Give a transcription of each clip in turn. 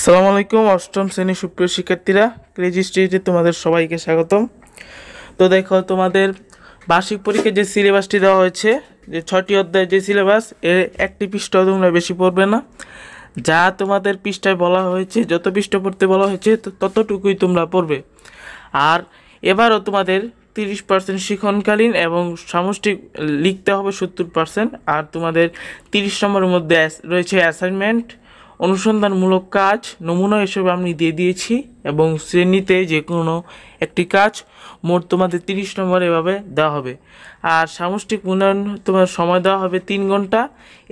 আসসালামু আলাইকুম অষ্টম শ্রেণীর সুপ্রিয় শিক্ষার্থীরা, ক্রেজি স্ট্রিটে তোমাদের সবাইকে স্বাগতম। তো দেখো, তোমাদের বার্ষিক পরীক্ষায় যে সিলেবাসটি দেওয়া হয়েছে, যে 6টি অধ্যায়ের যে সিলেবাস, এর একটি পৃষ্ঠা তোমরা বেশি পড়বে না। যা তোমাদের পৃষ্ঠায় বলা হয়েছে, যত পৃষ্ঠা পড়তে বলা হয়েছে ততটুকুই তোমরা পড়বে। আর এবারও তোমাদের 30% শিক্ষণকালীন এবং সামষ্টিক লিখতে হবে 70%। আর তোমাদের 30 নম্বরের মধ্যে রয়েছে অ্যাসাইনমেন্ট, অনুসন্ধানমূলক কাজ, নমুনা এসব আমি দিয়ে দিয়েছি, এবং শ্রেণীতে যে কোনো একটি কাজ। মোট তোমাদের 30 নম্বর এভাবে দেওয়া হবে। আর সামষ্টিক মূল্যায়ন তোমার সময় দেওয়া হবে 3 ঘন্টা।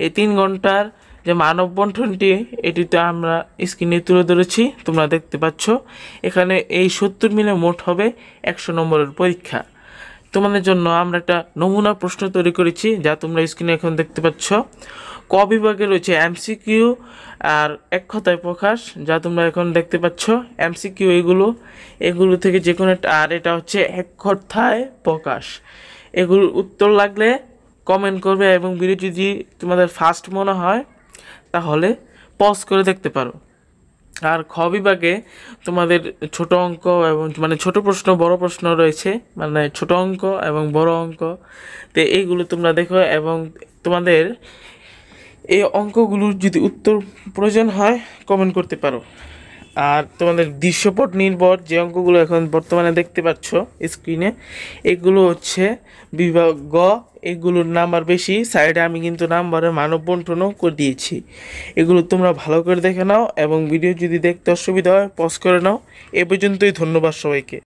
এই 3 ঘন্টার যে মানব বন্টনটি, এটিতে আমরা স্ক্রিনে তুলে ধরেছি, তোমরা দেখতে পাচ্ছ। এখানে এই 70 মিলে মোট হবে 100 নম্বরের পরীক্ষা। তোমাদের জন্য আমরা একটা নমুনা প্রশ্ন তৈরি করেছি, যা তোমরা স্ক্রিনে এখন দেখতে পাচ্ছ। ক বিভাগে রয়েছে এমসিকিউ আর এক কথায় প্রকাশ, যা তোমরা এখন দেখতে পাচ্ছ। এমসিকিউ এগুলো থেকে যে কোনো একটা, আর এটা হচ্ছে এক কথায় প্রকাশ। এগুলোর উত্তর লাগলে কমেন্ট করবে, এবং ভিডিও যদি তোমাদের ফার্স্ট মনে হয় তাহলে পজ করে দেখতে পারো। আর খ বিভাগে তোমাদের ছোট অঙ্ক এবং ছোট প্রশ্ন বড় প্রশ্ন রয়েছে, ছোট অঙ্ক এবং বড় অঙ্ক। তো এইগুলো তোমরা দেখো, এবং তোমাদের এই অঙ্কগুলোর যদি উত্তর প্রয়োজন হয় কমেন্ট করতে পারো। আর তোমাদের দৃশ্যপট নির্ভর যে অঙ্কগুলো এখন বর্তমানে দেখতে পাচ্ছ স্ক্রিনে, এগুলো হচ্ছে বিভাগ গ। এগুলোর নাম্বার বেশি, সাইডে আমি কিন্তু নাম্বারের মানব বন্টনও করে দিয়েছি। এগুলো তোমরা ভালো করে দেখে নাও, এবং ভিডিও যদি দেখতে অসুবিধা হয় পজ করে নাও। এ পর্যন্তই, ধন্যবাদ সবাইকে।